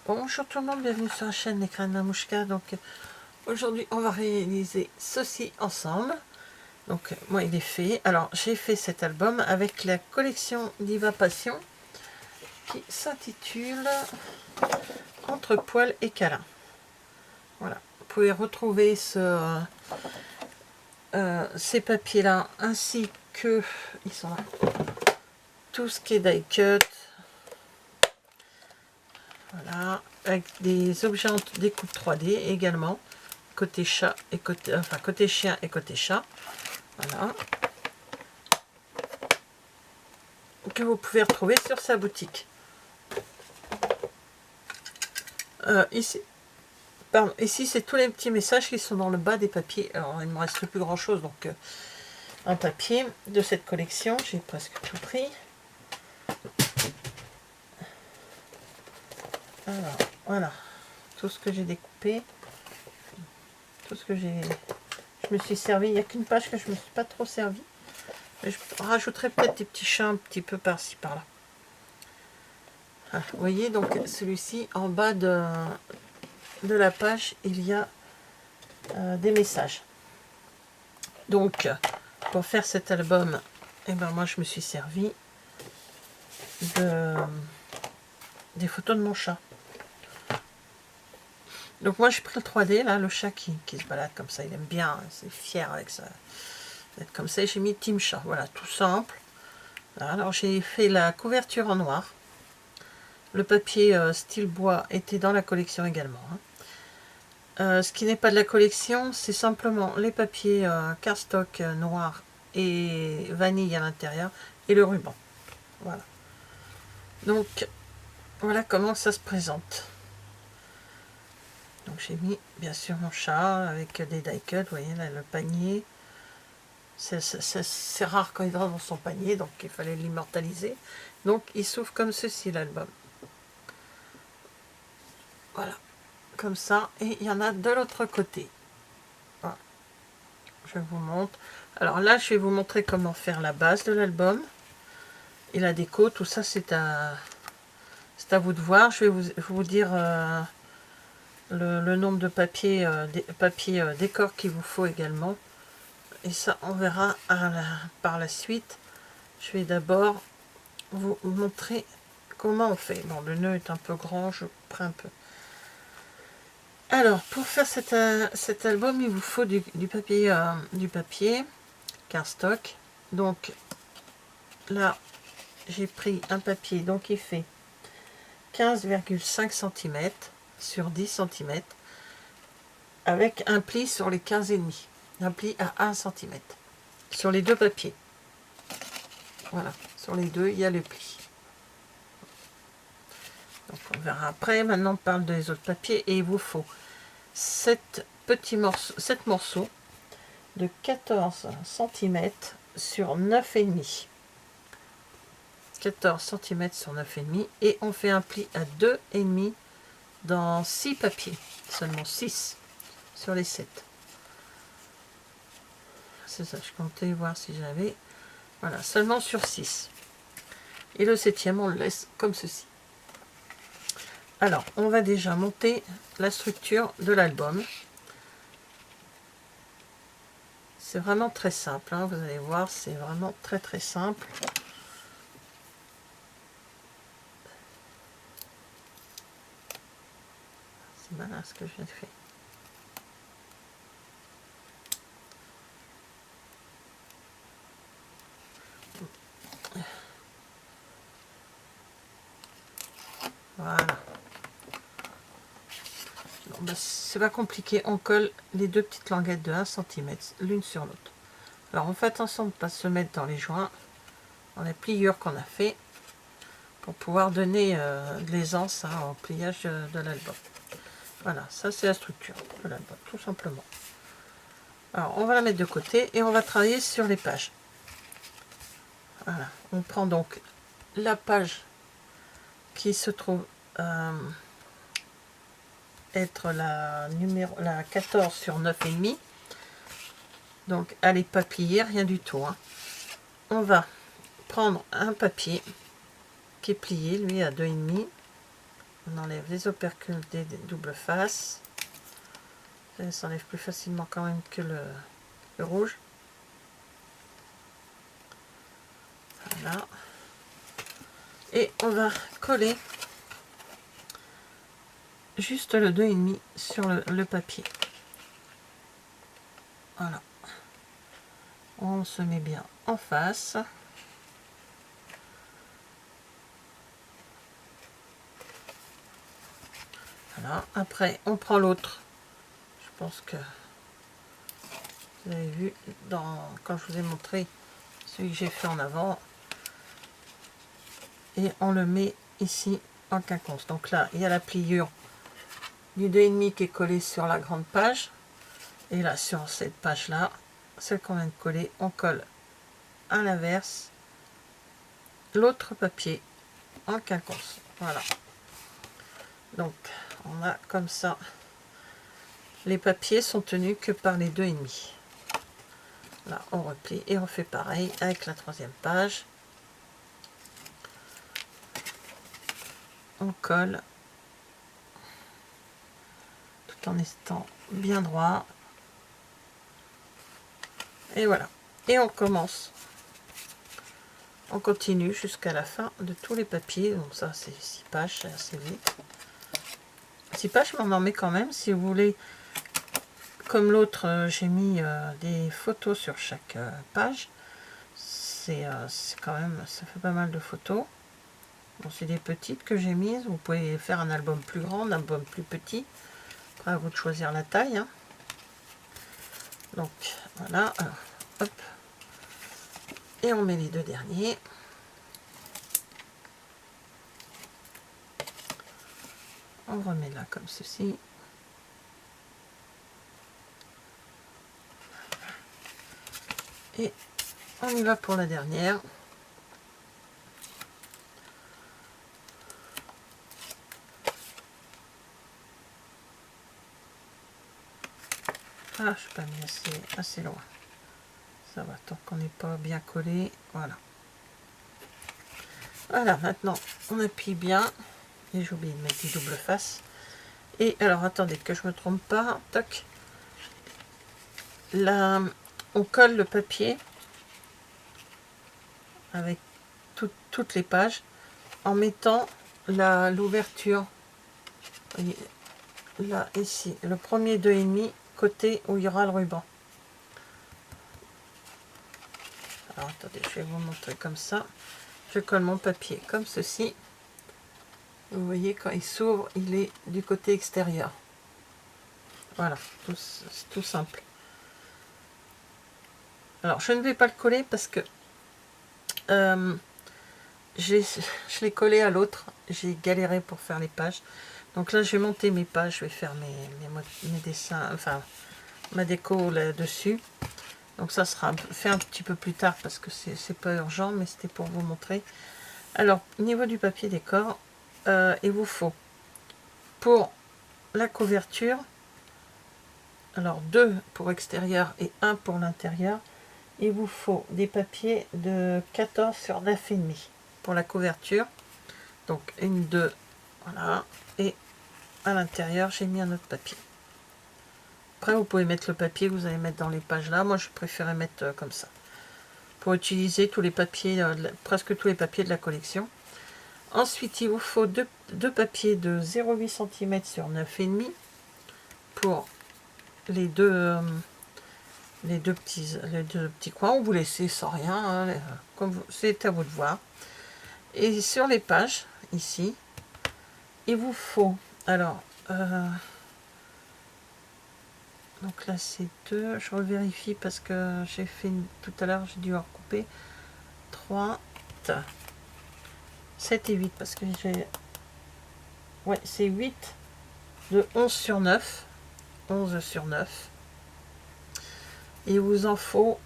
Bonjour tout le monde, bienvenue sur la chaîne L'écran de Mamouchka. Donc aujourd'hui on va réaliser ceci ensemble. Donc moi il est fait. Alors j'ai fait cet album avec la collection Diva Passion qui s'intitule Entre poils et câlins. Voilà, vous pouvez retrouver ces papiers là ainsi que ils sont là. Tout ce qui est die cut. Voilà, avec des objets en découpe 3D également, côté chat et côté chien et côté chat. Voilà, que vous pouvez retrouver sur sa boutique. Ici c'est tous les petits messages qui sont dans le bas des papiers. Alors il ne me reste plus grand chose, donc un papier de cette collection, j'ai presque tout pris. Alors voilà, tout ce que j'ai découpé, tout ce que je me suis servi. Il n'y a qu'une page que je me suis pas trop servi. Je rajouterai peut-être des petits chats un petit peu par-ci par-là. Ah, vous voyez, donc celui-ci, en bas de la page, il y a des messages. Donc, pour faire cet album, eh ben, moi je me suis servi des photos de mon chat. Donc moi j'ai pris le 3D, là, le chat qui se balade comme ça, il aime bien, c'est fier avec ça. D'être comme ça, j'ai mis Team Chat, voilà, tout simple. Alors j'ai fait la couverture en noir. Le papier style bois était dans la collection également. Ce qui n'est pas de la collection, c'est simplement les papiers cardstock noir et vanille à l'intérieur et le ruban. Voilà. Donc, voilà comment ça se présente. Donc j'ai mis bien sûr mon chat avec des die cut, vous voyez là le panier. C'est rare quand il rentre dans son panier, donc il fallait l'immortaliser. Donc il s'ouvre comme ceci l'album. Voilà, comme ça. Et il y en a de l'autre côté. Voilà. Je vous montre. Alors là, je vais vous montrer comment faire la base de l'album. Et la déco, tout ça, c'est à vous de voir. Je vais vous dire le nombre de papiers décor qu'il vous faut également. Et ça, on verra par la suite. Je vais d'abord vous montrer comment on fait. Bon, le nœud est un peu grand, je prends un peu. Alors, pour faire cet album, il vous faut du papier cardstock. Donc, là, j'ai pris un papier, donc il fait 15,5 cm sur 10 cm, avec un pli sur les 15,5. Un pli à 1 cm. Sur les deux papiers. Voilà, sur les deux, il y a le pli. Donc, on verra après. Maintenant, on parle des autres papiers et il vous faut 7 morceaux de 14 cm sur 9,5. 14 cm sur 9,5 et on fait un pli à 2,5 dans 6 papiers. Seulement 6 sur les 7. C'est ça, je comptais voir si j'avais. Voilà, seulement sur 6. Et le 7e, on le laisse comme ceci. Alors, on va déjà monter la structure de l'album. C'est vraiment très simple, hein, vous allez voir, c'est vraiment très très simple. C'est malin ce que je viens de faire. Voilà. Bon, bah, c'est pas compliqué, on colle les deux petites languettes de 1 cm l'une sur l'autre. Alors on fait attention de ne pas se mettre dans les joints, dans les pliures qu'on a fait, pour pouvoir donner de l'aisance au pliage de l'album. Voilà, ça c'est la structure de l'album, tout simplement. Alors on va la mettre de côté et on va travailler sur les pages. Voilà, on prend donc la page qui se trouve être la 14 sur 9,5. Donc elle n'est pas pliée, rien du tout. Hein. On va prendre un papier qui est plié, lui à 2,5. On enlève les opercules des doubles faces. Ça s'enlève plus facilement quand même que le rouge. Voilà. Et on va coller juste le 2,5 sur le papier. Voilà. On se met bien en face. Voilà. Après, on prend l'autre. Je pense que vous avez vu quand je vous ai montré celui que j'ai fait en avant. Et on le met ici en quinconce. Donc là, il y a la pliure du 2,5 qui est collée sur la grande page. Et là, sur cette page-là, celle qu'on vient de coller, on colle à l'inverse l'autre papier en quinconce. Voilà. Donc, on a comme ça. Les papiers sont tenus que par les 2,5. Là, on replie et on fait pareil avec la troisième page. On colle tout en étant bien droit. Et voilà. Et on commence. On continue jusqu'à la fin de tous les papiers. Donc ça, c'est 6 pages, c'est assez vite. 6 pages, mais on en met quand même. Si vous voulez, comme l'autre, j'ai mis des photos sur chaque page. C'est quand même, ça fait pas mal de photos. Bon, c'est des petites que j'ai mises. Vous pouvez faire un album plus grand, un album plus petit. Après, à vous de choisir la taille. Hein. Donc, voilà. Alors, hop. Et on met les deux derniers. On remet là comme ceci. Et on y va pour la dernière. Ah, je n'ai pas mis assez loin. Ça va, tant qu'on n'est pas bien collé. Voilà. Voilà, maintenant, on appuie bien. Et j'ai oublié de mettre du double face. Et alors, attendez, que je me trompe pas. Toc. Là, on colle le papier avec toutes les pages en mettant l'ouverture. Là, ici, le premier 2,5 côté où il y aura le ruban. Alors, attendez, je vais vous montrer comme ça. Je colle mon papier comme ceci. Vous voyez, quand il s'ouvre, il est du côté extérieur. Voilà, c'est tout simple. Alors, je ne vais pas le coller parce que je l'ai collé à l'autre. J'ai galéré pour faire les pages. Donc là, je vais monter mes pages. Je vais faire mes dessins, enfin, ma déco là-dessus. Donc ça sera fait un petit peu plus tard parce que c'est pas urgent, mais c'était pour vous montrer. Alors, au niveau du papier décor, il vous faut pour la couverture, alors 2 pour extérieur et 1 pour l'intérieur, il vous faut des papiers de 14 sur 9,5 pour la couverture. Donc une, 2, voilà, et à l'intérieur j'ai mis un autre papier. Après vous pouvez mettre le papier que vous allez mettre dans les pages là, moi je préférais mettre comme ça. Pour utiliser tous les papiers, presque tous les papiers de la collection. Ensuite, il vous faut deux papiers de 0,8 cm sur 9,5 pour les deux petits coins. Vous laissez sans rien, hein, comme c'est à vous de voir. Et sur les pages, ici, il vous faut, alors, donc là c'est 2, je revérifie parce que j'ai fait tout à l'heure, j'ai dû en recouper 3, 7 et 8 parce que j'ai, ouais, c'est 8 de 11 sur 9, 11 sur 9. Et il vous en faut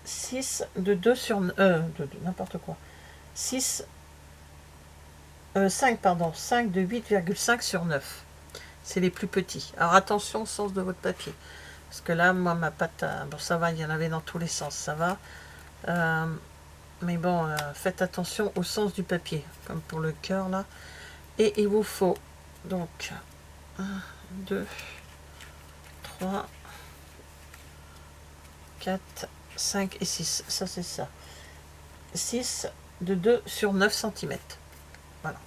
6 de 2 sur n'importe quoi. 5 pardon, 5 de 8,5 sur 9. C'est les plus petits. Alors attention au sens de votre papier. Parce que là, moi, ma pâte, bon ça va, il y en avait dans tous les sens, ça va. Mais bon, faites attention au sens du papier. Comme pour le cœur là. Et il vous faut donc 1, 2, 3, 4, 5 et 6. Ça, c'est ça. 6 de 2 sur 9 cm. Voilà.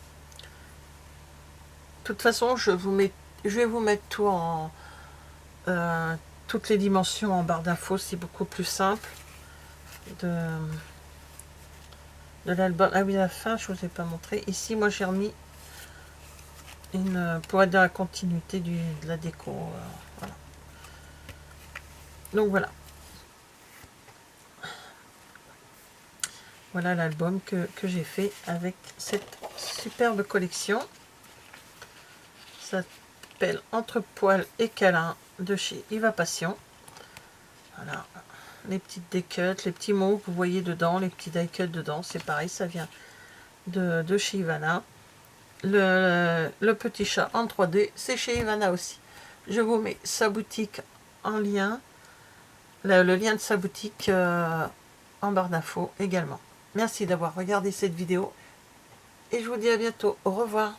De toute façon, je vais vous mettre tout en... toutes les dimensions en barre d'infos. C'est beaucoup plus simple. De l'album. Ah oui, à la fin, je ne vous ai pas montré. Ici, moi, j'ai remis une... pour être dans la continuité de la déco. Voilà. Donc, voilà. Voilà l'album que j'ai fait avec cette superbe collection. Ça s'appelle Entre poils et câlins de chez Eva Passion. Voilà. Les petites décuts, les petits mots que vous voyez dedans, les petits die cuts dedans, c'est pareil, ça vient de chez Ivana. Le petit chat en 3D, c'est chez Ivana aussi. Je vous mets sa boutique en lien, le lien de sa boutique en barre d'infos également. Merci d'avoir regardé cette vidéo et je vous dis à bientôt. Au revoir.